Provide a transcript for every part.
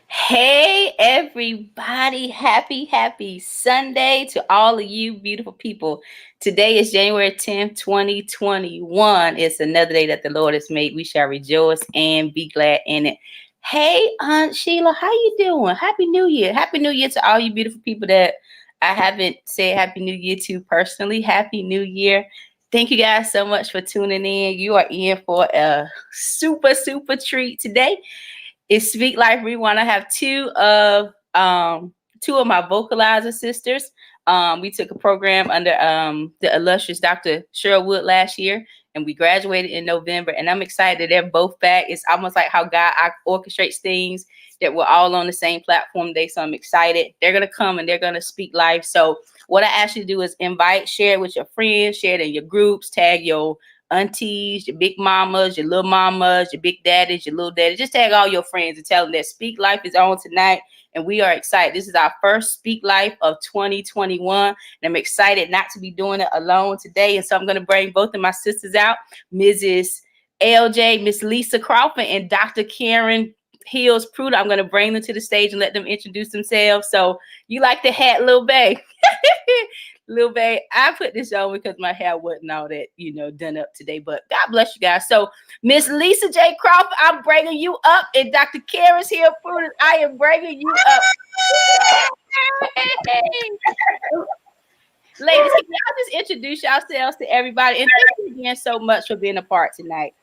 Hey, everybody. Happy Sunday to all of you beautiful people. Today is January 10th, 2021. It's another day that the Lord has made. We shall rejoice and be glad in it. Hey, Aunt Sheila, how you doing? Happy New Year. Happy New Year to all you beautiful people that I haven't said Happy New Year to personally. Happy New Year. Thank you guys so much for tuning in. You are in for a super treat today. It's Speak Life Rewind. I have two of my vocalizer sisters. We took a program under the illustrious Dr. Cheryl Wood last year, and we graduated in November. And I'm excited they're both back. It's almost like how God orchestrates things that we're all on the same platform today. So I'm excited. They're gonna come and they're gonna speak life. So what I ask you to do is share it with your friends, share it in your groups, tag your aunties, your big mamas, your little mamas, your big daddies, your little daddies. Just tag all your friends and tell them that Speak Life is on tonight. And we are excited. This is our first Speak Life of 2021. And I'm excited not to be doing it alone today. And so I'm going to bring both of my sisters out, Mrs. LJ, Miss Lisa Crawford, and Dr. Karen Hills Pruden. I'm going to bring them to the stage and let them introduce themselves. So you like the hat, Lil Bae? Lil Bae, I put this on because my hair wasn't all that, done up today. But God bless you guys. So Miss Lisa J. Crawford, I'm bringing you up. And Dr. Karen's here, Pruden, I am bringing you up. Ladies, can y'all just introduce yourselves to everybody? And thank you again so much for being a part tonight.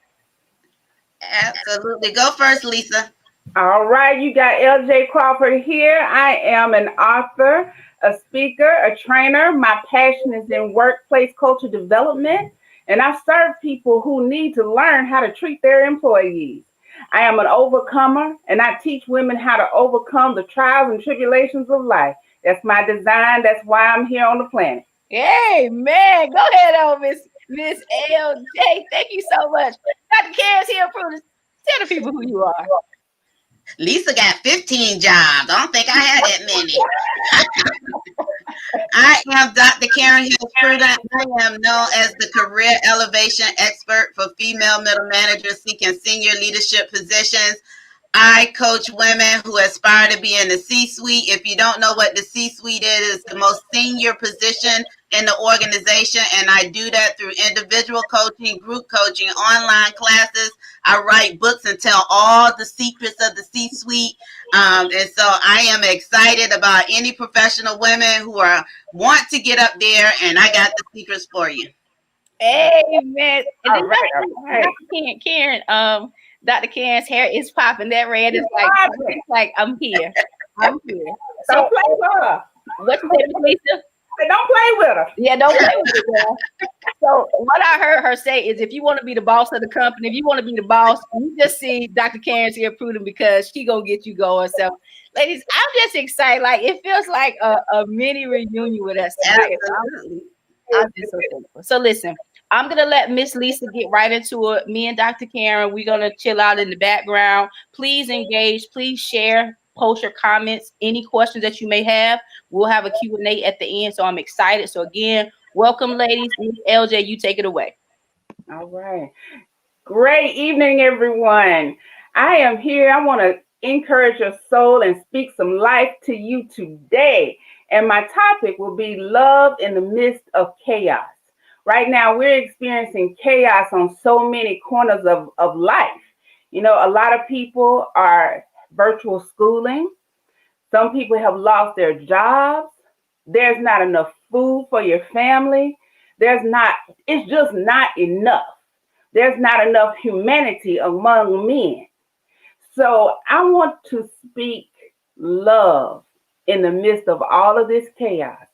Absolutely. Go first, Lisa. All right, you got LJ Crawford here. I am an author, a speaker, a trainer. My passion is in workplace culture development, and I serve people who need to learn how to treat their employees. I am an overcomer, and I teach women how to overcome the trials and tribulations of life. That's my design. That's why I'm here on the planet. Hey, man. Go ahead, Miss LJ. Thank you so much. Dr. Karen's here, Pruden. Tell the people who you are. Lisa got 15 jobs. I don't think I had that many. I am Dr. Karen Hills Pruden. I am known as the career elevation expert for female middle managers seeking senior leadership positions. I coach women who aspire to be in the C-suite. If you don't know what the C-suite is, it's the most senior position in the organization, and I do that through individual coaching, group coaching, online classes. I write books and tell all the secrets of the C-suite. And so I am excited about any professional women who want to get up there, and I got the secrets for you. Amen. And all right. Dr. Karen's hair is popping. That red is like I'm here. I'm here. So, don't play with her. What you say, Lisa? Don't play with her. Yeah, don't play with her. So what I heard her say is, if you want to be the boss of the company, if you want to be the boss, you just see Dr. Karen's here, Pruden, because she gonna get you going. So, ladies, I'm just excited. Like, it feels like a mini reunion with us tonight. I'm just so thankful. So listen, I'm gonna let Miss Lisa get right into it. Me and Dr. Karen, we're gonna chill out in the background. Please engage. Please share. Post your comments. Any questions that you may have. We'll have a Q&A at the end. So I'm excited. So again, welcome, ladies. LJ, you take it away. All right. Great evening, everyone. I am here. I want to encourage your soul and speak some life to you today. And my topic will be love in the midst of chaos. Right now, we're experiencing chaos on so many corners of life. A lot of people are virtual schooling. Some people have lost their jobs. There's not enough food for your family. It's just not enough. There's not enough humanity among men. So I want to speak love in the midst of all of this chaos,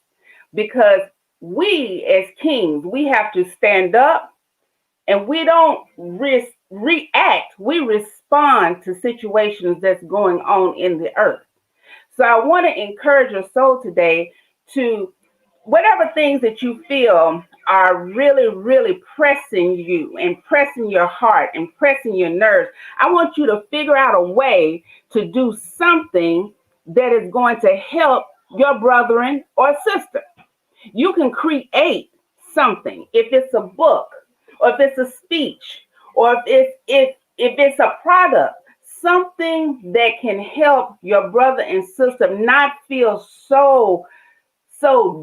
because we as kings, we have to stand up, and we don't react. We respond to situations that's going on in the earth. So I want to encourage your soul today to, whatever things that you feel are really, really pressing you and pressing your heart and pressing your nerves, I want you to figure out a way to do something that is going to help your brethren or sister. You can create something. If it's a book, or if it's a speech, or if it's a product, something that can help your brother and sister not feel so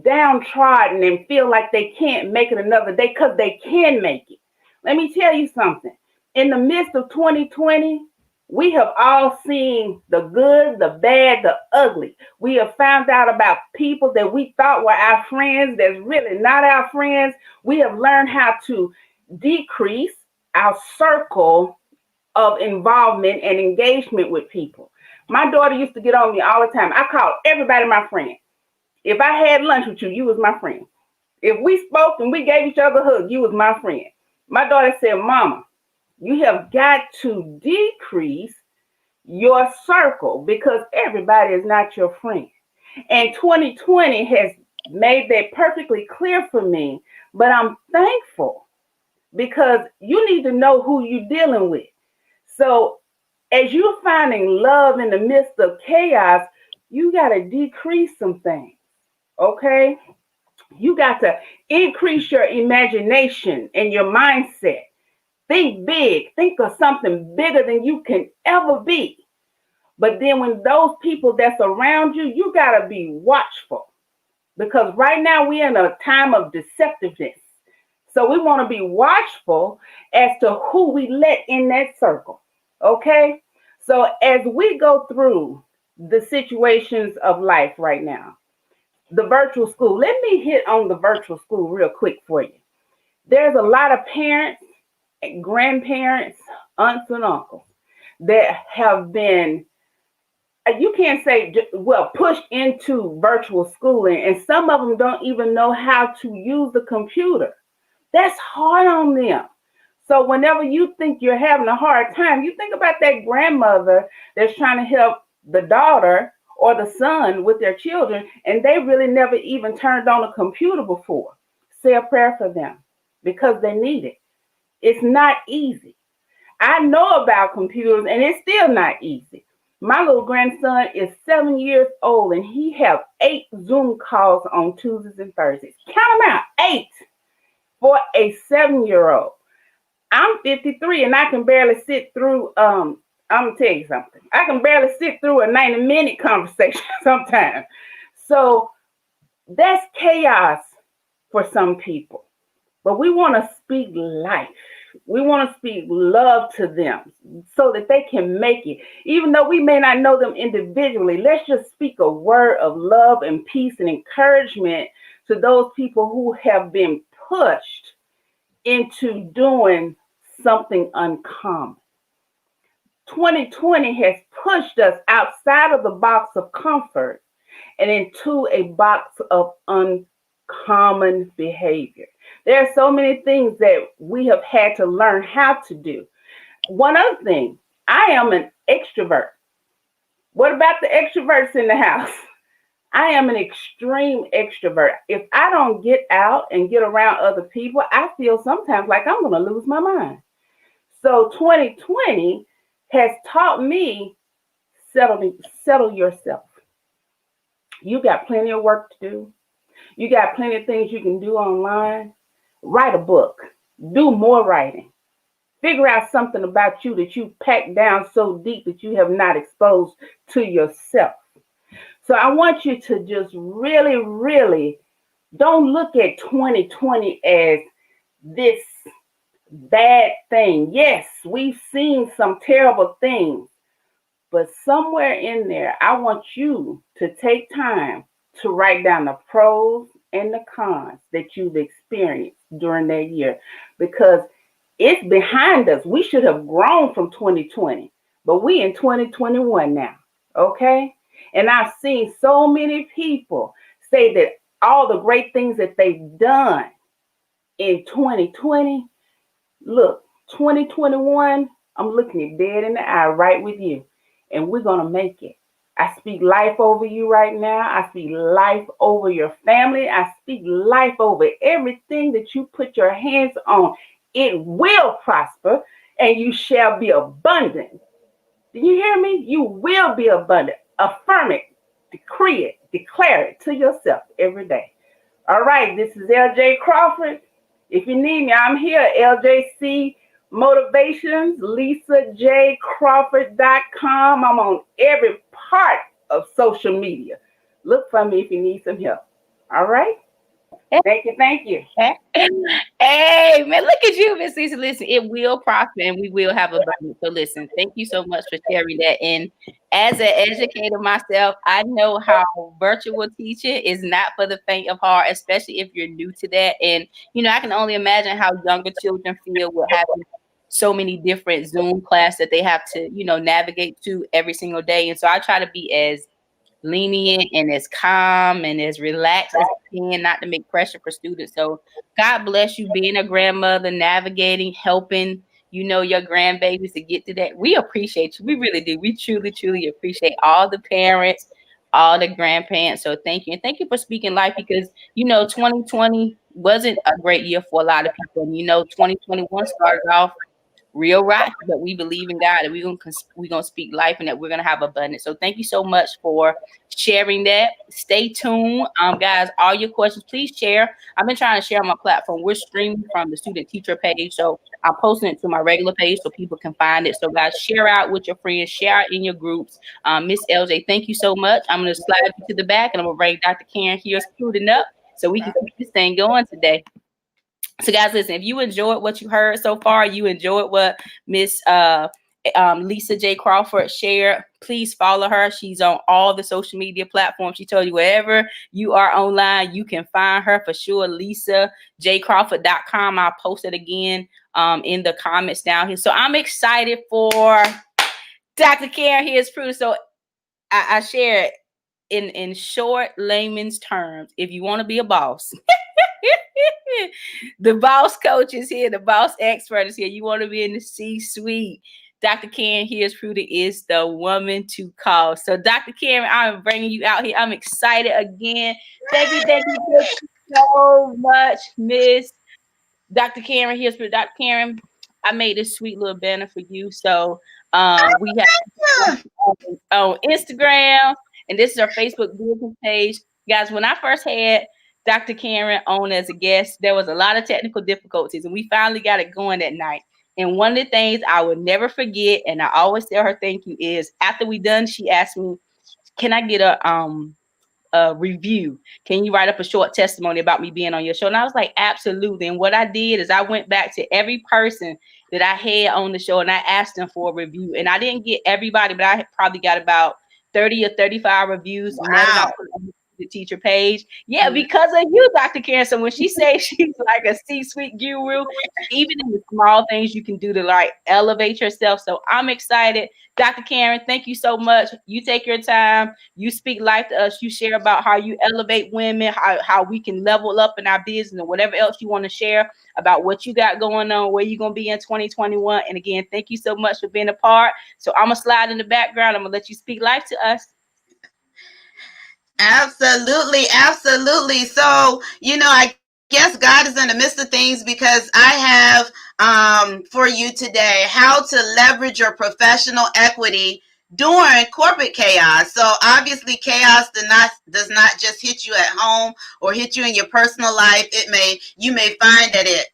downtrodden and feel like they can't make it another day, because they can make it. Let me tell you something. In the midst of 2020, we have all seen the good, the bad, the ugly. We have found out about people that we thought were our friends that's really not our friends. We have learned how to decrease our circle of involvement and engagement with people. My daughter used to get on me all the time. I called everybody my friend. If I had lunch with you, you was my friend. If we spoke and we gave each other a hug, you was my friend. My daughter said, Mama, you have got to decrease your circle because everybody is not your friend. And 2020 has made that perfectly clear for me, but I'm thankful because you need to know who you're dealing with. So as you're finding love in the midst of chaos, you got to decrease some things. Okay, you got to increase your imagination and your mindset. Think big. Think of something bigger than you can ever be. But then when those people that's around you, you got to be watchful. Because right now we're in a time of deceptiveness. So we want to be watchful as to who we let in that circle. Okay? So as we go through the situations of life right now, the virtual school. Let me hit on the virtual school real quick for you. There's a lot of parents, grandparents, aunts and uncles that have been, you can't say, well, pushed into virtual schooling, and some of them don't even know how to use the computer. That's hard on them. So whenever you think you're having a hard time, you think about that grandmother that's trying to help the daughter or the son with their children, and they really never even turned on a computer before. Say a prayer for them because they need it. It's not easy. I know about computers, and it's still not easy. My little grandson is 7 years old, and he has 8 Zoom calls on Tuesdays and Thursdays. Count them out, 8 for a 7-year-old. I'm 53, and I can barely sit through I'm gonna tell you something. I can barely sit through a 90-minute conversation sometimes. So that's chaos for some people. But we want to speak life. We want to speak love to them so that they can make it. Even though we may not know them individually, let's just speak a word of love and peace and encouragement to those people who have been pushed into doing something uncommon. 2020 has pushed us outside of the box of comfort and into a box of uncommon behavior. There are so many things that we have had to learn how to do. One other thing, I am an extrovert. What about the extroverts in the house? I am an extreme extrovert. If I don't get out and get around other people, I feel sometimes like I'm going to lose my mind. So 2020 has taught me settle yourself. You got plenty of work to do. You got plenty of things you can do online. Write a book. Do more writing. Figure out something about you that you packed down so deep that you have not exposed to yourself. So I want you to just really, really don't look at 2020 as this bad thing. Yes, we've seen some terrible things, but somewhere in there, I want you to take time to write down the pros and the cons that you've experienced during that year, because it's behind us. We should have grown from 2020, but we in 2021 now, okay? And I've seen so many people say that all the great things that they've done in 2020, look, 2021, I'm looking you dead in the eye right with you, and we're going to make it. I speak life over you right now. I speak life over your family. I speak life over everything that you put your hands on. It will prosper, and you shall be abundant. Do you hear me? You will be abundant. Affirm it, decree it, declare it to yourself every day. All right, this is LJ Crawford. If you need me, I'm here, LJC Motivations, LisaJCrawford.com. I'm on every part of social media. Look for me if you need some help. All right? Thank you. Thank you. Hey, man, look at you, Miss Lisa. Listen, it will prosper and we will have abundance. So listen, thank you so much for sharing that. And as an educator myself, I know how virtual teaching is not for the faint of heart, especially if you're new to that. And, I can only imagine how younger children feel with having so many different Zoom class that they have to, navigate to every single day. And so I try to be as lenient and as calm and as relaxed as I can, not to make pressure for students. So God bless you being a grandmother, navigating, helping, your grandbabies to get to that. We appreciate you. We really do. We truly, truly appreciate all the parents, all the grandparents. So thank you. And thank you for speaking life because, 2020 wasn't a great year for a lot of people. And, 2021 started off real rocky, but we believe in God and we're gonna speak life and that we're gonna have abundance. So thank you so much for sharing that. Stay tuned, guys. All your questions, please share. I've been trying to share on my platform. We're streaming from the student teacher page, so I'm posting it to my regular page so people can find it. So guys, share out with your friends, share out in your groups. Miss LJ, thank you so much. I'm gonna slide you to the back and I'm gonna bring Dr. Karen here's Pruden up so we can keep this thing going today. So guys, listen, if you enjoyed what you heard so far, you enjoyed what Miss Lisa J. Crawford shared, please follow her. She's on all the social media platforms. She told you wherever you are online, you can find her for sure. LisaJCrawford.com. I'll post it again in the comments down here. So I'm excited for Dr. Karen. Here's proof. So I share it in short layman's terms. If you want to be a boss, the boss coach is here. The boss expert is here. You want to be in the C-suite. Dr. Karen here's Pruden is the woman to call. So Dr. Karen, I'm bringing you out here. I'm excited again. Thank you so much, Miss Dr. Karen here's Pruden. Dr. Karen, I made this sweet little banner for you. So we have on Instagram, and this is our Facebook business page. Guys, when I first had Dr. Karen on as a guest, there was a lot of technical difficulties, and we finally got it going that night. And one of the things I will never forget, and I always tell her thank you, is after we done, she asked me, can I get a review? Can you write up a short testimony about me being on your show? And I was like, absolutely. And what I did is I went back to every person that I had on the show and I asked them for a review. And I didn't get everybody, but I probably got about 30 or 35 reviews. Wow. And that got put on the teacher page. Yeah, because of you, Dr. Karen. So when she says she's like a C-suite guru, even in the small things you can do to like elevate yourself. So I'm excited. Dr. Karen, thank you so much. You take your time. You speak life to us. You share about how you elevate women, how we can level up in our business and whatever else you want to share about what you got going on, where you're going to be in 2021. And again, thank you so much for being a part. So I'm going to slide in the background. I'm going to let you speak life to us. Absolutely. Absolutely. So, I guess God is in the midst of things because I have for you today how to leverage your professional equity during corporate chaos. So obviously chaos does not just hit you at home or hit you in your personal life. You may find that it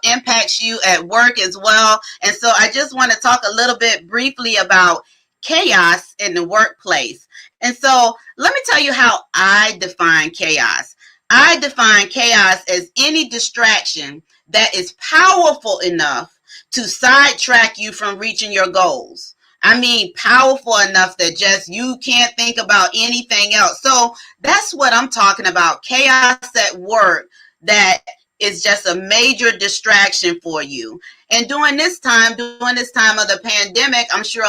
impacts you at work as well. And so I just want to talk a little bit briefly about chaos in the workplace. And so let me tell you how I define chaos. I define chaos as any distraction that is powerful enough to sidetrack you from reaching your goals. I mean, powerful enough that just you can't think about anything else. So that's what I'm talking about. Chaos at work that is just a major distraction for you. And during this time of the pandemic, I'm sure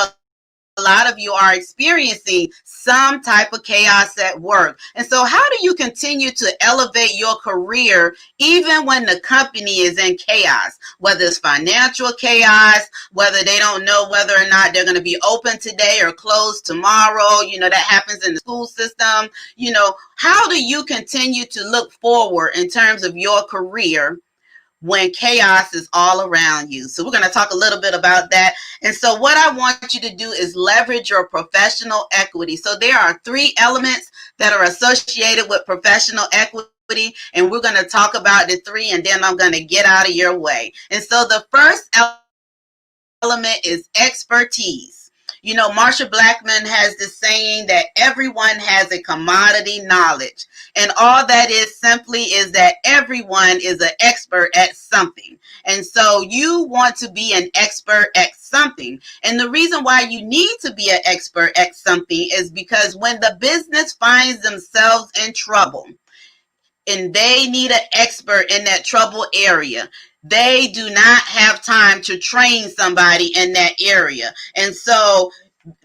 a lot of you are experiencing some type of chaos at work. And so how do you continue to elevate your career even when the company is in chaos, whether it's financial chaos, whether they don't know whether or not they're going to be open today or closed tomorrow? That happens in the school system. How do you continue to look forward in terms of your career when chaos is all around you? So we're going to talk a little bit about that. And so what I want you to do is leverage your professional equity. So there are 3 elements that are associated with professional equity, and we're going to talk about the 3, and then I'm going to get out of your way. And so the first element is expertise. You know, Marsha Blackman has this saying that everyone has a commodity knowledge. And all that is simply is that everyone is an expert at something. And so you want to be an expert at something. And the reason why you need to be an expert at something is because when the business finds themselves in trouble, and they need an expert in that trouble area, they do not have time to train somebody in that area. And so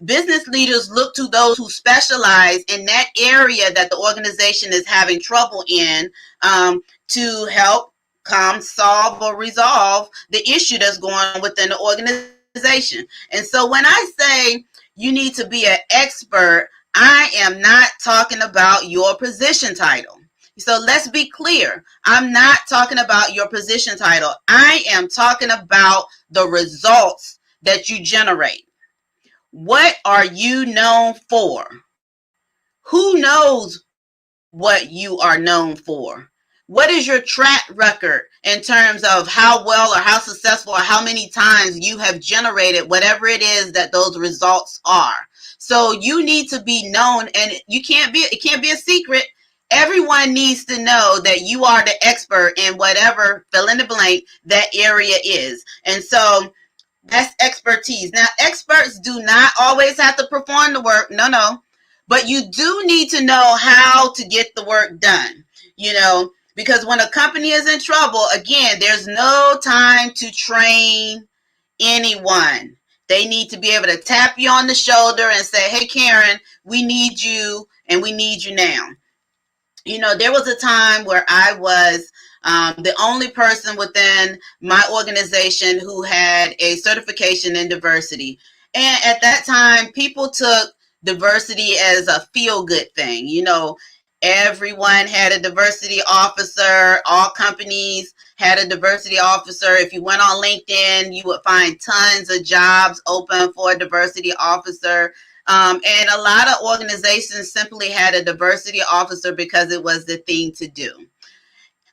business leaders look to those who specialize in that area that the organization is having trouble in, to help come solve or resolve the issue that's going on within the organization. And so when I say you need to be an expert, I am not talking about your position title. So let's be clear. I'm not talking about your position title. I am talking about the results that you generate. What are you known for? Who knows what you are known for? What is your track record in terms of how well or how successful or how many times you have generated whatever it is that those results are? So you need to be known, and it can't be a secret. Everyone needs to know that you are the expert in whatever, fill in the blank, that area is. And so that's expertise. Now, experts do not always have to perform the work. No. But you do need to know how to get the work done, because when a company is in trouble, again, there's no time to train anyone. They need to be able to tap you on the shoulder and say, hey, Karen, we need you, and we need you now. There was a time where I was the only person within my organization who had a certification in diversity. And at that time, people took diversity as a feel-good thing. Everyone had a diversity officer. All companies had a diversity officer. If you went on LinkedIn, you would find tons of jobs open for a diversity officer. And a lot of organizations simply had a diversity officer because it was the thing to do.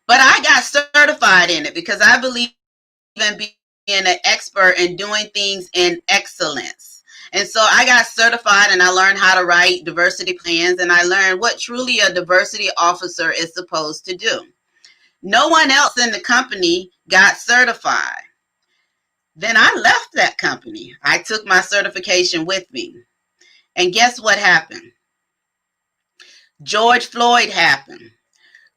But I got certified in it because I believe in being an expert and doing things in excellence. And so I got certified and I learned how to write diversity plans, and I learned what truly a diversity officer is supposed to do. No one else in the company got certified. Then I left that company. I took my certification with me. And guess what happened? George Floyd happened.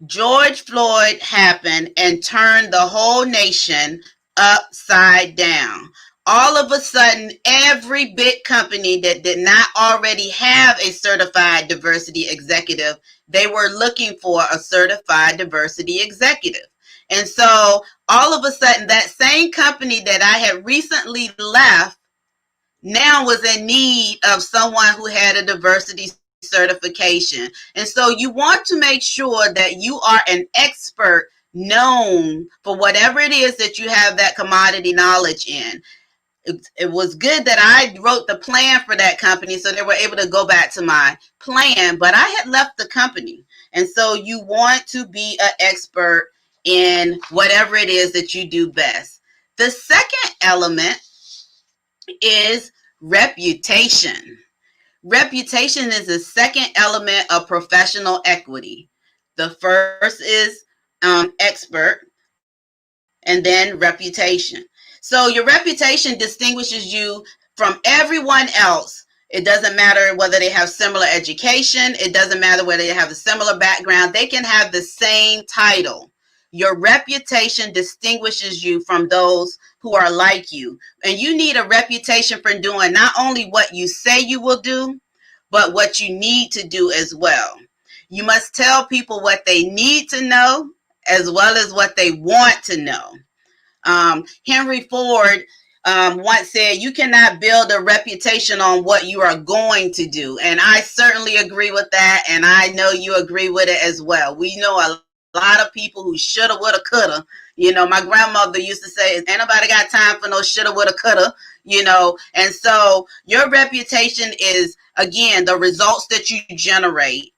George Floyd happened and turned the whole nation upside down. All of a sudden, every big company that did not already have a certified diversity executive, they were looking for a certified diversity executive. And so all of a sudden, that same company that I had recently left now was in need of someone who had a diversity certification. And so you want to make sure that you are an expert known for whatever it is that you have that commodity knowledge in. It was good that I wrote the plan for that company so they were able to go back to my plan, but I had left the company. And so you want to be an expert in whatever it is that you do best. The second element is reputation. Reputation is the second element of professional equity. The first is expert, and then reputation. So your reputation distinguishes you from everyone else. It doesn't matter whether they have similar education. It doesn't matter whether they have a similar background. They can have the same title. Your reputation distinguishes you from those who are like you. And you need a reputation for doing not only what you say you will do, but what you need to do as well. You must tell people what they need to know as well as what they want to know. Henry Ford once said, you cannot build a reputation on what you are going to do. And I certainly agree with that. And I know you agree with it as well. We know a lot of people who shoulda, woulda, coulda. My grandmother used to say, ain't nobody got time for no shoulda, woulda, coulda, And so your reputation is, again, the results that you generate.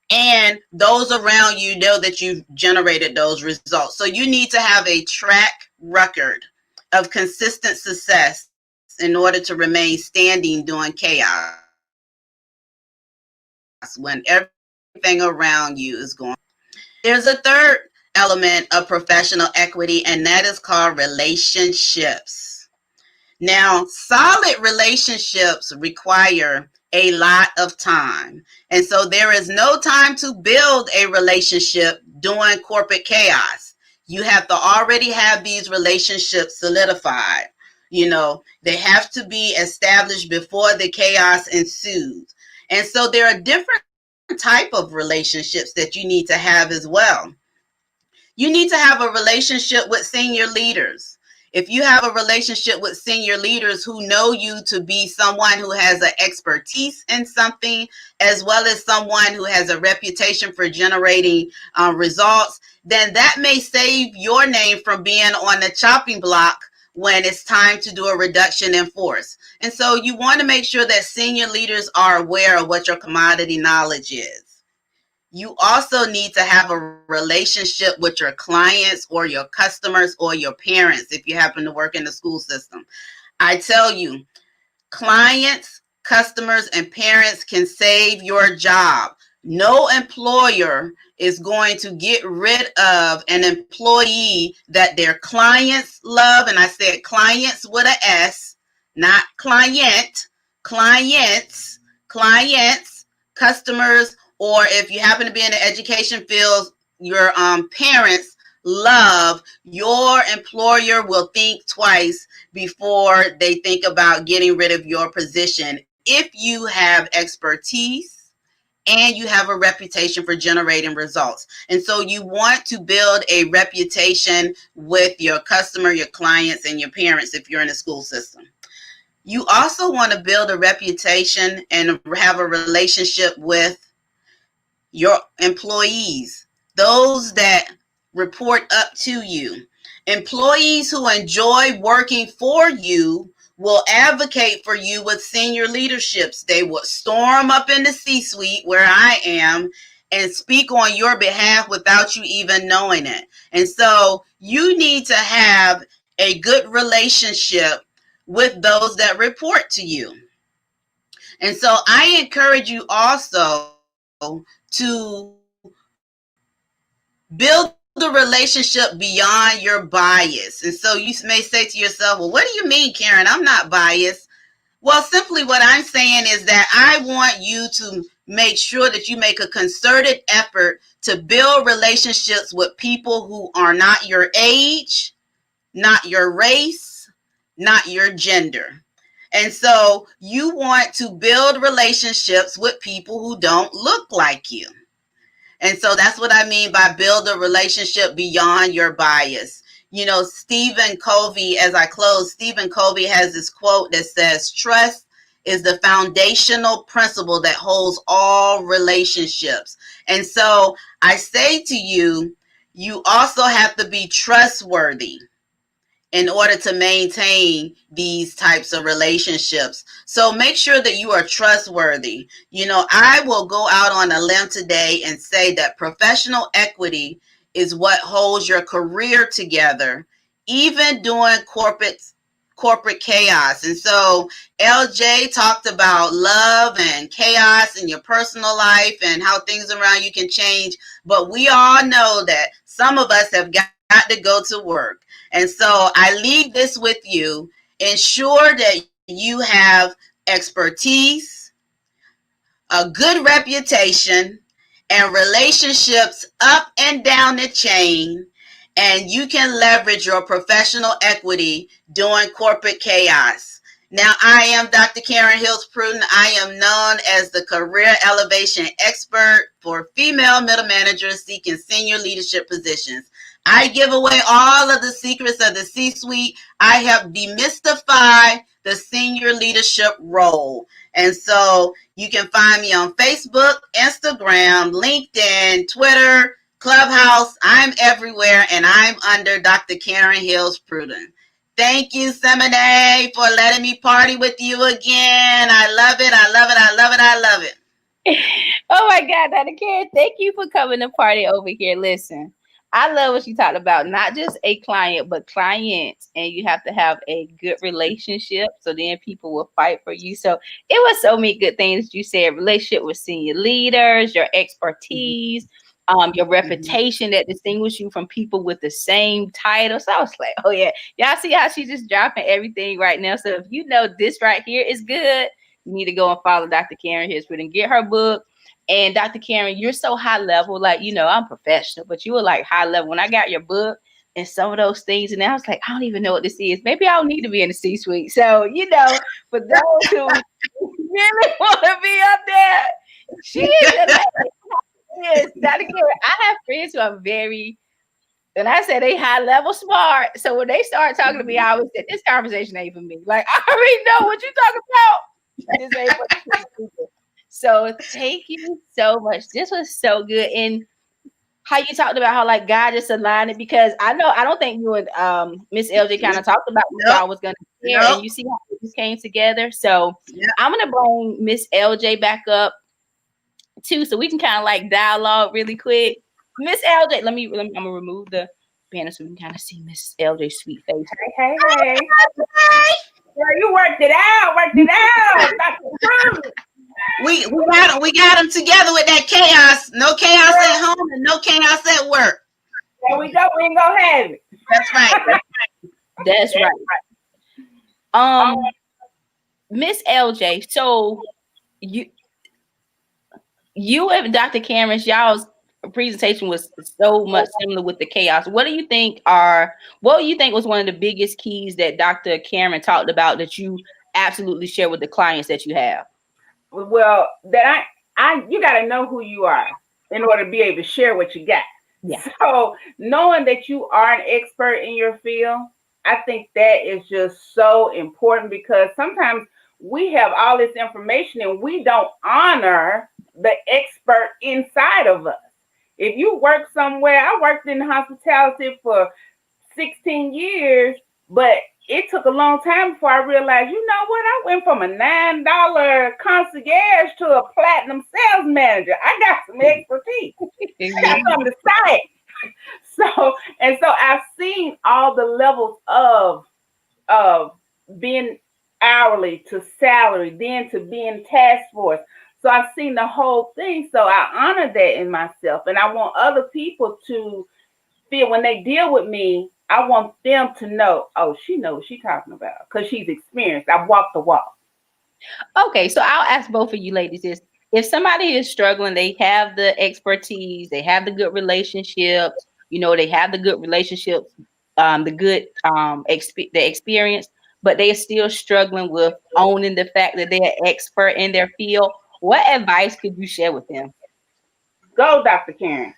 And those around you know that you've generated those results. So you need to have a track record of consistent success in order to remain standing during chaos when everything around you is going. There's a third element of professional equity, and that is called relationships. Now, solid relationships require a lot of time. And so there is no time to build a relationship during corporate chaos. You have to already have these relationships solidified. They have to be established before the chaos ensues. And so there are different type of relationships that you need to have as well. You need to have a relationship with senior leaders. If you have a relationship with senior leaders who know you to be someone who has an expertise in something, as well as someone who has a reputation for generating results, then that may save your name from being on the chopping block when it's time to do a reduction in force. And so you want to make sure that senior leaders are aware of what your commodity knowledge is. You also need to have a relationship with your clients or your customers or your parents if you happen to work in the school system. I tell you, clients, customers, and parents can save your job. No employer is going to get rid of an employee that their clients love. And I said clients with an S, not client, clients, customers, or if you happen to be in the education field, your parents love. Your employer will think twice before they think about getting rid of your position if you have expertise and you have a reputation for generating results. And so you want to build a reputation with your customer, your clients, and your parents if you're in a school system. You also want to build a reputation and have a relationship with your employees, those that report up to you. Employees who enjoy working for you will advocate for you with senior leaderships. They will storm up in the C-suite where I am and speak on your behalf without you even knowing it. And so you need to have a good relationship with those that report to you. And so I encourage you also to build the relationship beyond your bias. And so you may say to yourself, well, what do you mean, Karen? I'm not biased. Well, simply what I'm saying is that I want you to make sure that you make a concerted effort to build relationships with people who are not your age, not your race, not your gender. And so you want to build relationships with people who don't look like you. And so that's what I mean by build a relationship beyond your bias. Stephen Covey, as I close, Stephen Covey has this quote that says, trust is the foundational principle that holds all relationships. And so I say to you, you also have to be trustworthy in order to maintain these types of relationships. So make sure that you are trustworthy. I will go out on a limb today and say that professional equity is what holds your career together, even during corporate chaos. And so LJ talked about love and chaos in your personal life and how things around you can change. But we all know that some of us have got to go to work. And so I leave this with you. Ensure that you have expertise, a good reputation, and relationships up and down the chain, and you can leverage your professional equity during corporate chaos. Now, I am Dr. Karen Hills Pruden. I am known as the career elevation expert for female middle managers seeking senior leadership positions. I give away all of the secrets of the C-suite. I help demystify the senior leadership role. And so you can find me on Facebook, Instagram, LinkedIn, Twitter, Clubhouse. I'm everywhere, and I'm under Dr. Karen Hills Pruden. Thank you, Semine, for letting me party with you again. I love it. I love it. I love it. I love it. Oh my God, Dr. Karen, thank you for coming to party over here. Listen, I love what you talked about. Not just a client, but clients, and you have to have a good relationship. So then people will fight for you. So it was so many good things you said. Relationship with senior leaders, your expertise, your reputation that distinguish you from people with the same title. So I was like, oh yeah, y'all see how she's just dropping everything right now. So if you know this right here is good, you need to go and follow Dr. Karen Hisford and get her book. And Dr. Karen, you're so high level, like, you know, I'm professional, but you were like high level. When I got your book and some of those things, and I was like, I don't even know what this is. Maybe I don't need to be in the C-suite. So, you know, for those who really want to be up there, she is yes, Dr. Karen. I have friends who are very, and I said they high level smart. So when they start talking to me, I always said, this conversation ain't for me. Like, I already know what you're talking about. This ain't for people. So thank you so much. This was so good. And how you talked about how like God just aligned it, because I don't think you and Miss LJ kind of talked about what y'all was gonna share, and you see how this came together. So I'm gonna bring Miss LJ back up too, so we can kind of like dialogue really quick. Miss LJ, I'm gonna remove the banner so we can kind of see Miss LJ's sweet face. Hey. Girl, you worked it out. Dr. Pruden. We got them together with that chaos. No chaos at home and no chaos at work. There we go. We ain't gonna have it. That's right. That's right. Miss LJ, so you and Dr. Cameron's y'all's presentation was so much similar with the chaos. What do you think was one of the biggest keys that Dr. Cameron talked about that you absolutely share with the clients that you have? Well, that you got to know who you are in order to be able to share what you got. Yeah. So knowing that you are an expert in your field, I think that is just so important, because sometimes we have all this information and we don't honor the expert inside of us. If you work somewhere, I worked in hospitality for 16 years, but it took a long time before I realized, you know what? I went from a $9 concierge to a platinum sales manager. I got some expertise. I got something to say. So I've seen all the levels of being hourly to salary, then to being task force. So I've seen the whole thing. So I honor that in myself. And I want other people to feel when they deal with me, I want them to know, oh, she knows what she's talking about because she's experienced. I've walked the walk. Okay, so I'll ask both of you ladies this. If somebody is struggling, they have the expertise, they have the good relationships, they have the good relationships, the experience, but they're still struggling with owning the fact that they're an expert in their field. What advice could you share with them? Go, Dr. Karen.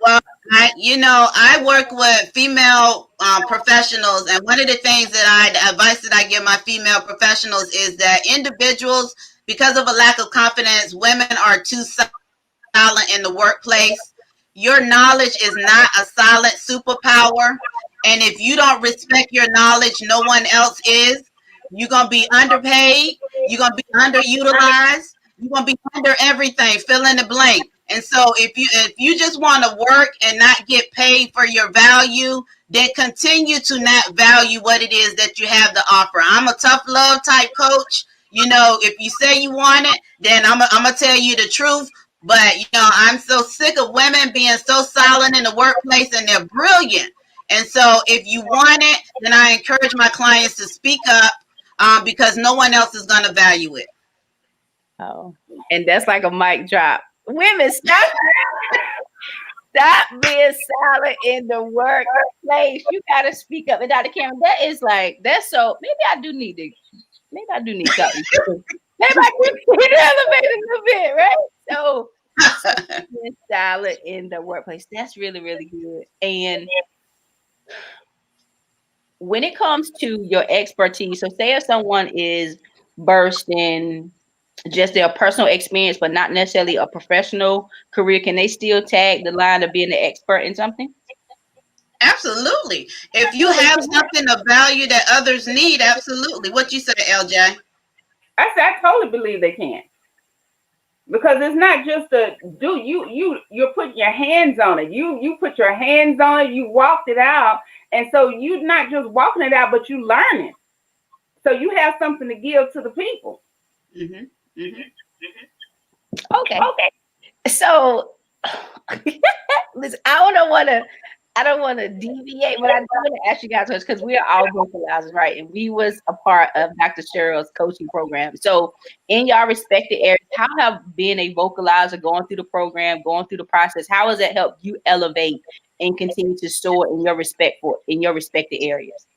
Well, I work with female professionals, and one of the advice that I give my female professionals is that individuals, because of a lack of confidence, women are too silent in the workplace. Your knowledge is not a silent superpower, and if you don't respect your knowledge, no one else is. You're gonna be underpaid. You're gonna be underutilized. You're gonna be under everything. Fill in the blank. And so if you just want to work and not get paid for your value, then continue to not value what it is that you have to offer. I'm a tough love type coach. If you say you want it, then I'm gonna tell you the truth. But I'm so sick of women being so silent in the workplace, and they're brilliant. And so if you want it, then I encourage my clients to speak up, because no one else is gonna value it. Oh, and that's like a mic drop. Women, stop being silent in the workplace. You gotta speak up. And Dr. Cameron, that's so. Maybe I do need something. Maybe I can elevate a little bit, right? So being silent in the workplace. That's really, really good. And when it comes to your expertise, so say if someone is bursting just their personal experience, but not necessarily a professional career, can they still tag the line of being an expert in something? Absolutely. If you have something of value that others need, absolutely. What you say, LJ? I totally believe they can. because it's not just a do you're putting your hands on it. You put your hands on it, you walked it out, and so you're not just walking it out, but you learn it. So you have something to give to the people. Mm-hmm. Mm-hmm. Okay. So listen, I don't want to deviate, but I do want to ask you guys because we are all vocalizers, right? And we was a part of Dr. Cheryl's coaching program. So in your respective areas, how have being a vocalizer, going through the program, going through the process, how has that helped you elevate and continue to soar in your respective areas?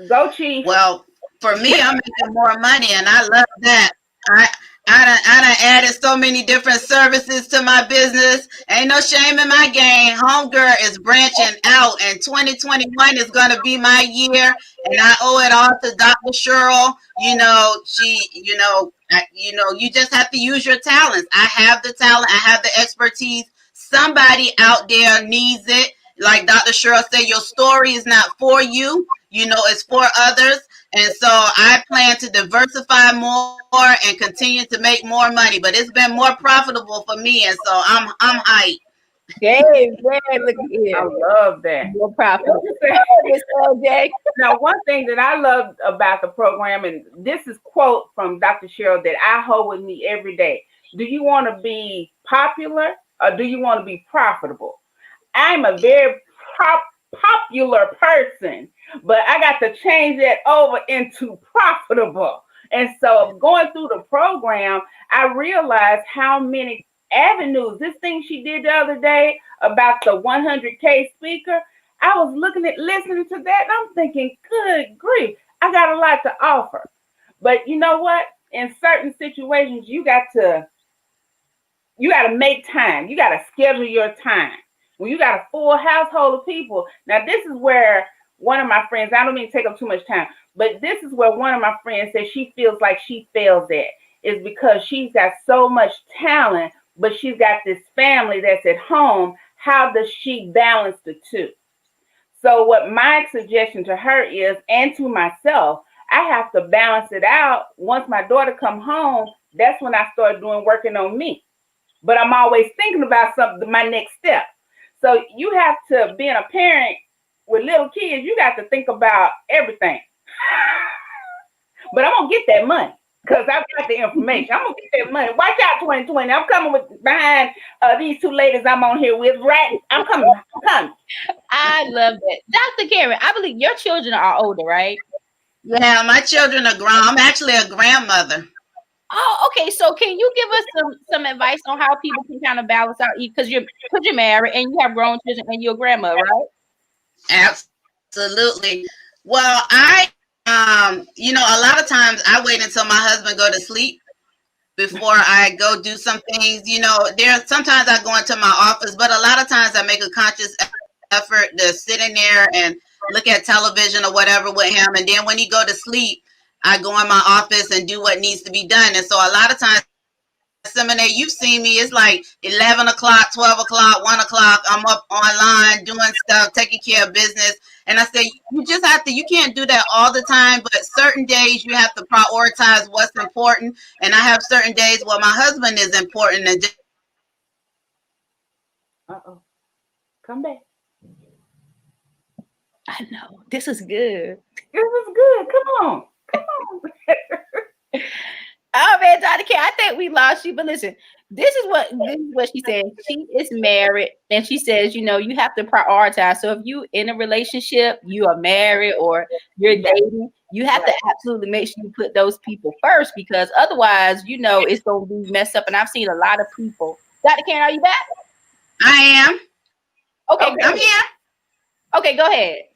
Go, Chief. Well, for me, I'm making more money, and I love that. I I done added so many different services to my business. Ain't no shame in my game. Homegirl is branching out, and 2021 is gonna be my year, and I owe it all to Dr. Cheryl. You just have to use your talents. I have the talent. I have the expertise. Somebody out there needs it. Like Dr. Cheryl said, your story is not for you. It's for others. And so I plan to diversify more and continue to make more money. But it's been more profitable for me, and so I'm hyped. Hey, man, look here. I love that. More profitable. Now, one thing that I love about the program, and this is quote from Dr. Cheryl that I hold with me every day. Do you want to be popular or do you want to be profitable? I'm a very popular person, but I got to change that over into profitable. And so going through the program, I realized how many avenues, this thing she did the other day about the 100K speaker, I was listening to that, and I'm thinking, good grief, I got a lot to offer. But you know what? In certain situations, you got to make time. You got to schedule your time. When you got a full household of people, now this is where one of my friends, I don't mean to take up too much time, but this is where one of my friends says she feels like she fails at, is because she's got so much talent, but she's got this family that's at home. How does she balance the two? So what my suggestion to her is, and to myself, I have to balance it out. Once my daughter come home, that's when I start working on me. But I'm always thinking about my next step. So you have to, being a parent with little kids, you got to think about everything. But I'm going to get that money because I've got the information. I'm going to get that money. Watch out, 2020. I'm coming behind these two ladies I'm on here with. Right? I'm coming. I love that. Dr. Karen, I believe your children are older, right? Yeah, my children are grown. I'm actually a grandmother. Oh, okay. So can you give us some advice on how people can kind of balance out, because you're married and you have grown children and you're a grandmother, right? Absolutely. Well, a lot of times I wait until my husband go to sleep before I go do some things. Sometimes I go into my office, but a lot of times I make a conscious effort to sit in there and look at television or whatever with him. And then when he go to sleep, I go in my office and do what needs to be done. And so a lot of times, Seminary, you've seen me, it's like 11 o'clock, 12 o'clock, 1 o'clock. I'm up online doing stuff, taking care of business. And I say, you can't do that all the time, but certain days you have to prioritize what's important. And I have certain days where my husband is important. And come back. I know. This is good. This is good. Come on. Oh man, Dr. K, I think we lost you. But listen, this is what she said. She is married, and she says, you have to prioritize. So if you in a relationship, you are married, or you're dating, you have to absolutely make sure you put those people first, because otherwise, it's gonna be messed up. And I've seen a lot of people. Dr. Karen, are you back? I am. Okay, I'm here. Okay, go ahead.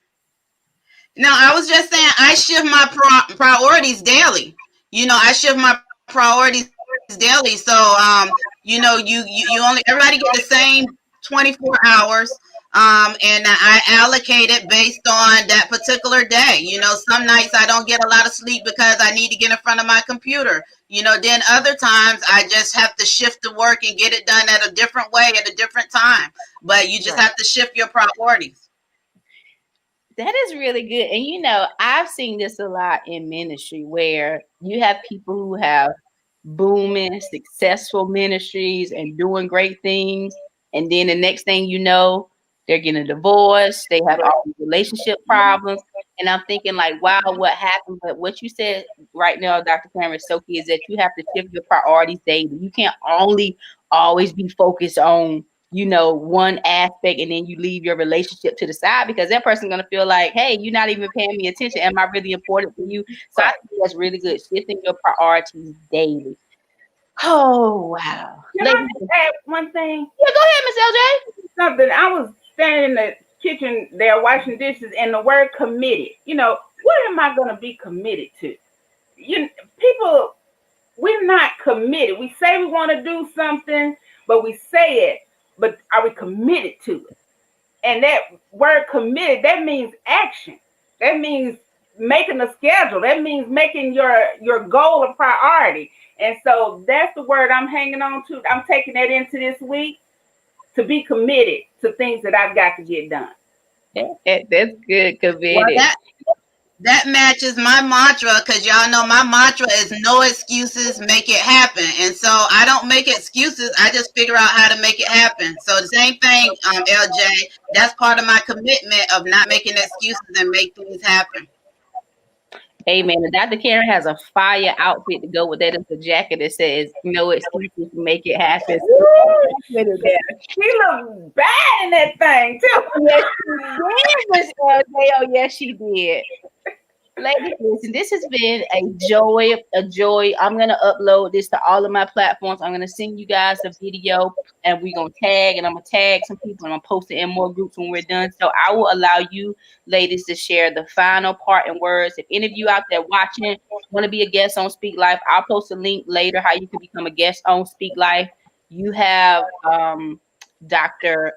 No, I was just saying I shift my priorities daily. I shift my priorities daily. So, you only, everybody get the same 24 hours. And I allocate it based on that particular day. Some nights I don't get a lot of sleep because I need to get in front of my computer. Then other times I just have to shift the work and get it done at a different way at a different time. But you just have to shift your priorities. That is really good. And I've seen this a lot in ministry, where you have people who have booming, successful ministries and doing great things. And then the next thing you know, they're getting a divorce, they have all these relationship problems. And I'm thinking, like, wow, what happened? But what you said right now, Dr. Cameron, is so key, is that you have to shift your priorities daily. You can't only always be focused on, one aspect, and then you leave your relationship to the side, because that person's going to feel like, hey, you're not even paying me attention. Am I really important for you? So I think that's really good. Shifting your priorities daily. Oh, wow. Can I just add one thing? Yeah, go ahead, Miss LJ. Something. I was standing in the kitchen there washing dishes, and the word committed. What am I going to be committed to? People, we're not committed. We say we want to do something, but we say it, but are we committed to it? And that word committed, that means action. That means making a schedule. That means making your goal a priority. And so that's the word I'm hanging on to. I'm taking that into this week, to be committed to things that I've got to get done. That's good, committed. Well, that matches my mantra, because y'all know my mantra is no excuses, make it happen. And so I don't make excuses. I just figure out how to make it happen. So the same thing, LJ, that's part of my commitment of not making excuses and make things happen. Amen. And Dr. Karen has a fire outfit to go with that. It's a jacket that says no excuses to make it happen. She looked bad in that thing too. Yes, she did, Miss LJ. Oh, yes, she did. Ladies, listen, this has been a joy. I'm going to upload this to all of my platforms. I'm going to send you guys the video, and we're going to tag, and I'm going to tag some people, and I'm going to post it in more groups when we're done. So I will allow you, ladies, to share the final part and words. If any of you out there watching want to be a guest on Speak Life, I'll post a link later how you can become a guest on Speak Life. You have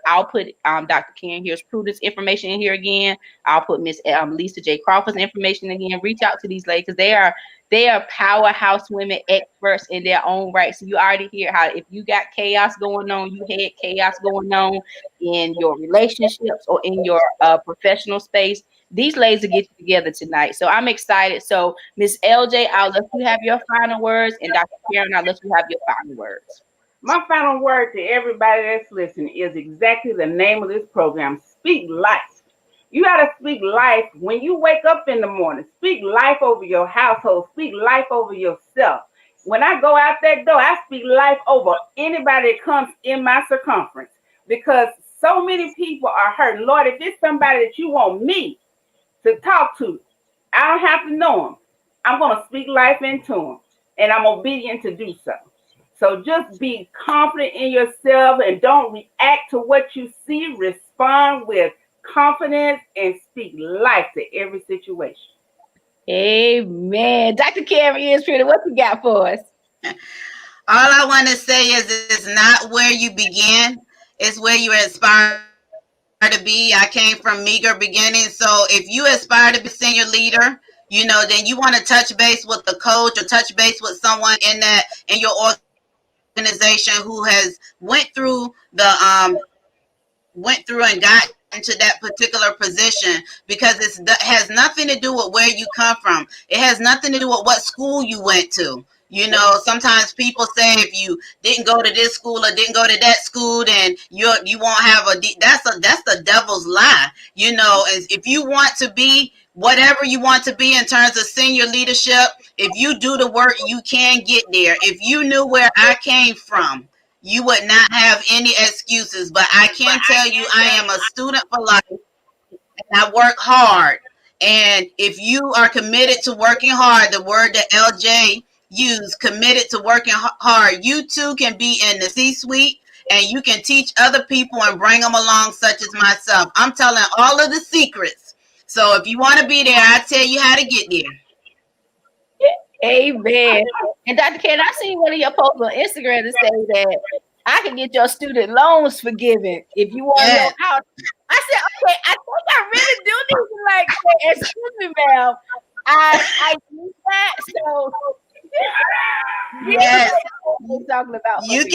I'll put Dr. Karen here's Pruden's information in here again. I'll put Miss Lisa J. Crawford's information again. Reach out to these ladies, because they are powerhouse women, experts in their own right. So you already hear how, if you got chaos going on, you had chaos going on in your relationships or in your professional space, these ladies will get you together tonight. So I'm excited. So Miss LJ, I'll let you have your final words, and Dr. Karen, I'll let you have your final words. My final word to everybody that's listening is exactly the name of this program: Speak Life. You got to speak life when you wake up in the morning. Speak life over your household. Speak life over yourself. When I go out that door, I speak life over anybody that comes in my circumference, because so many people are hurt. Lord, if it's somebody that you want me to talk to, I don't have to know them. I'm going to speak life into them, and I'm obedient to do so. So just be confident in yourself and don't react to what you see. Respond with confidence and speak life to every situation. Amen. Dr. Carrie is Pruden. What you got for us? All I want to say is it's not where you begin, it's where you aspire to be. I came from meager beginnings. So if you aspire to be senior leader, then you want to touch base with the coach or touch base with someone in your organization who has went through and got into that particular position, because it has nothing to do with where you come from. It has nothing to do with what school you went to. Sometimes people say if you didn't go to this school or didn't go to that school, then you won't have that's the devil's lie. If you want to be whatever you want to be in terms of senior leadership, if you do the work, you can get there. If you knew where I came from, you would not have any excuses. But I can tell you, I am a student for life, and I work hard. And if you are committed to working hard, the word that LJ used, committed to working hard, you too can be in the C-suite, and you can teach other people and bring them along, such as myself. I'm telling all of the secrets. So if you want to be there, I tell you how to get there. Amen. And Dr. Ken, I seen one of your posts on Instagram to say that I can get your student loans forgiven if you want to know how. I said, okay, I think I really do need to say, excuse me, ma'am. I do that. So yes, talking about you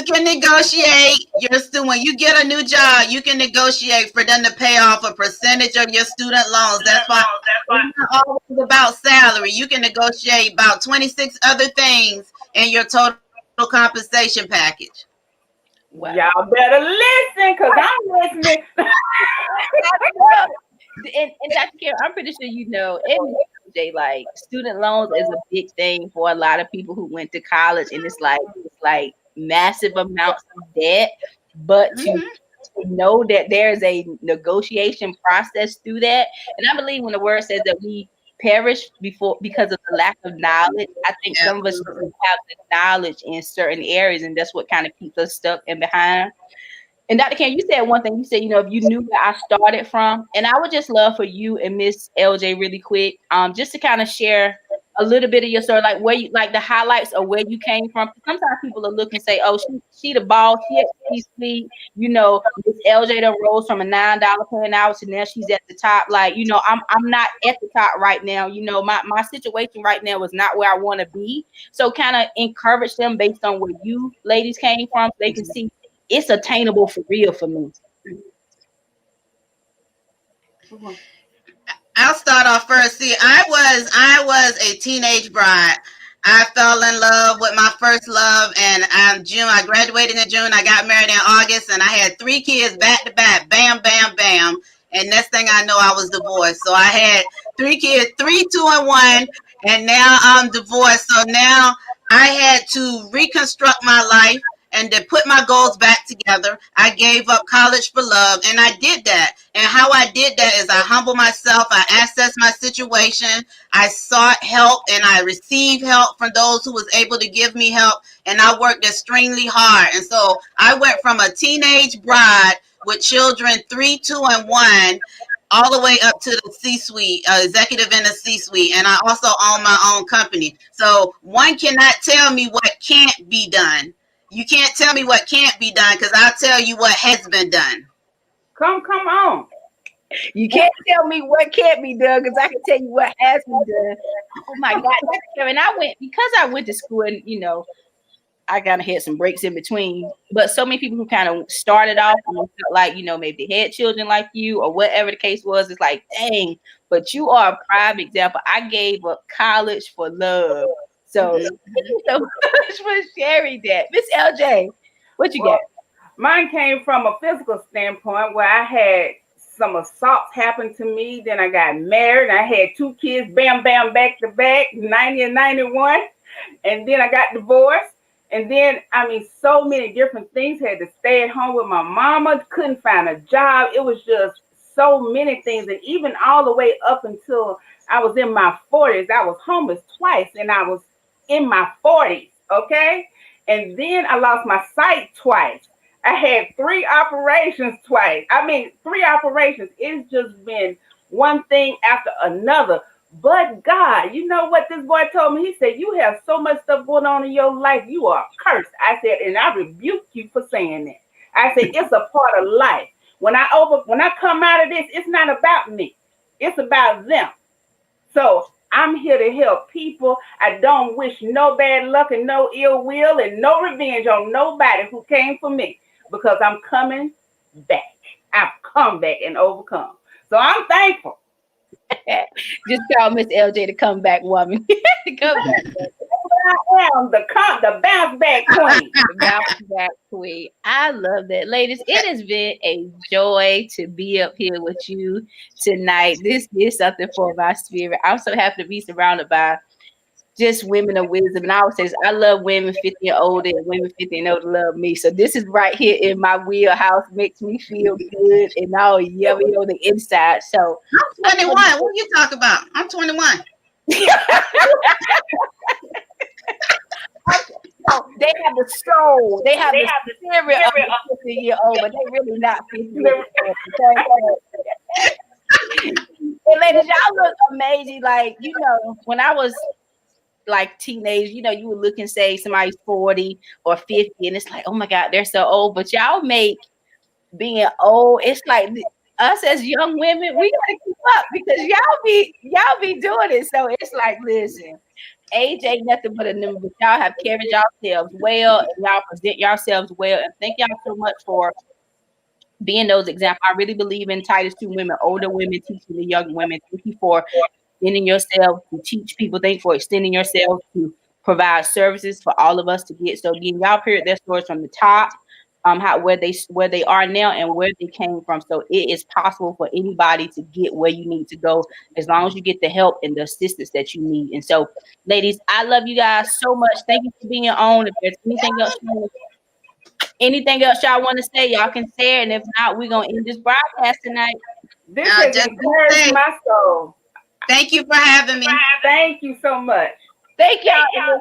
can negotiate your student. When you get a new job, you can negotiate for them to pay off a percentage of your student loans. That's why it's not always about salary. You can negotiate about 26 other things and your total compensation package. Wow. Y'all better listen, because I'm listening. And Dr. Karen, I'm pretty sure you know, like student loans is a big thing for a lot of people who went to college, and it's like massive amounts of debt. But to know that there's a negotiation process through that, and I believe when the word says that we perish because of the lack of knowledge, I think some of us have the knowledge in certain areas, and that's what kind of keeps us stuck and behind. And Dr. Ken, you said one thing. You said, if you knew where I started from, and I would just love for you and Miss LJ really quick, just to kind of share a little bit of your story, like where you, like the highlights of where you came from. Sometimes people are looking and say, "Oh, she the boss, she at C-suite." Miss LJ done rose from a $9 per an hour to now she's at the top. Like, I'm not at the top right now. My situation right now is not where I want to be. So kind of encourage them based on where you ladies came from, so they can see it's attainable for real for me. I'll start off first. See, I was a teenage bride. I fell in love with my first love, and I graduated in June. I got married in August, and I had 3 kids back to back. Bam, bam, bam. And next thing I know, I was divorced. So I had 3 kids, 3, 2, and 1, and now I'm divorced. So now I had to reconstruct my life and to put my goals back together. I gave up college for love, and I did that. And how I did that is I humbled myself. I assessed my situation. I sought help, and I received help from those who was able to give me help. And I worked extremely hard. And so I went from a teenage bride with children 3, 2, and 1, all the way up to the C-suite, executive in the C-suite. And I also own my own company. So one cannot tell me what can't be done. You can't tell me what can't be done, because I'll tell you what has been done. Come on. You can't tell me what can't be done, because I can tell you what has been done. Oh my God. And I went to school, and I kind of had some breaks in between, but so many people who kind of started off and felt like, maybe they had children like you or whatever the case was. It's like, dang, but you are a prime example. I gave up college for love. So thank you so much for sharing that. Miss LJ, what you got? Mine came from a physical standpoint where I had some assaults happen to me. Then I got married. I had 2 kids, bam, bam, back to back, 90 and 91. And then I got divorced. And then, so many different things. Had to stay at home with my mama, couldn't find a job. It was just so many things. And even all the way up until I was in my 40s, I was homeless twice, and I was in my 40s, okay? And then I lost my sight twice. I had 3 operations twice. 3 operations. It's just been one thing after another. But God, you know what this boy told me? He said, you have so much stuff going on in your life. You are cursed. I said, and I rebuke you for saying that. I said, it's a part of life. When I come out of this, it's not about me. It's about them. So I'm here to help people. I don't wish no bad luck and no ill will and no revenge on nobody who came for me, because I'm coming back. I've come back and overcome. So I'm thankful. Just call Miss LJ the comeback woman. Come back. I am the bounce back queen. The bounce back queen. I love that. Ladies, it has been a joy to be up here with you tonight. This is something for my spirit. I'm so happy to be surrounded by just women of wisdom. And I always say, I love women 50 and older, and women 50 and older love me. So this is right here in my wheelhouse, makes me feel good and all yummy on the inside. So I'm 21. What are you talking about? I'm 21. They have the soul. They have the spirit of a 50-year-old, but they really not 50 years old. And ladies, y'all look amazing. Like, when I was like teenage, you would look and say somebody's 40 or 50, and it's like, oh my God, they're so old. But y'all make being old, it's like us as young women, we gotta keep up, because y'all be doing it. So it's like, listen, age ain't nothing but a number, but y'all have carried yourselves well, and y'all present yourselves well. And thank y'all so much for being those examples. I really believe in Titus 2 women, older women teaching the young women. Thank you for extending yourself to teach people. Thank you for extending yourself to provide services for all of us to get. So again, y'all heard their stories from the top, where they are now and where they came from. So it is possible for anybody to get where you need to go as long as you get the help and the assistance that you need. And so, ladies, I love you guys so much. Thank you for being on. If there's anything else y'all want to say, y'all can say it. And if not, we're gonna end this broadcast tonight. This has encouraged my soul. Thank you for having me. Thank you so much. Thank y'all.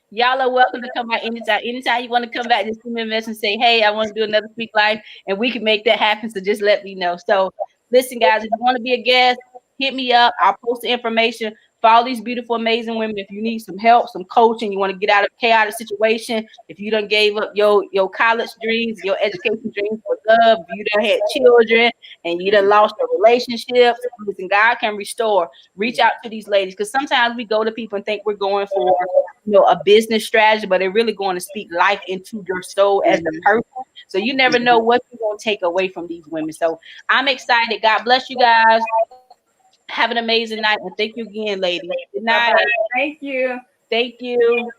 Y'all are welcome to come back anytime. Anytime you want to come back, just send me a message and say, hey, I want to do another Speak Life, and we can make that happen. So just let me know. So listen, guys, if you want to be a guest, hit me up. I'll post the information for all these beautiful, amazing women. If you need some help, some coaching, you want to get out of a chaotic situation, if you done gave up your college dreams, your education dreams for love, if you done had children and you done lost your relationships, listen, God can restore. Reach out to these ladies, because sometimes we go to people and think we're going for a business strategy, but they're really going to speak life into your soul as a person. So you never know what you're going to take away from these women. So I'm excited. God bless you guys. Have an amazing night, and thank you again, ladies. Good night. Thank you. Thank you.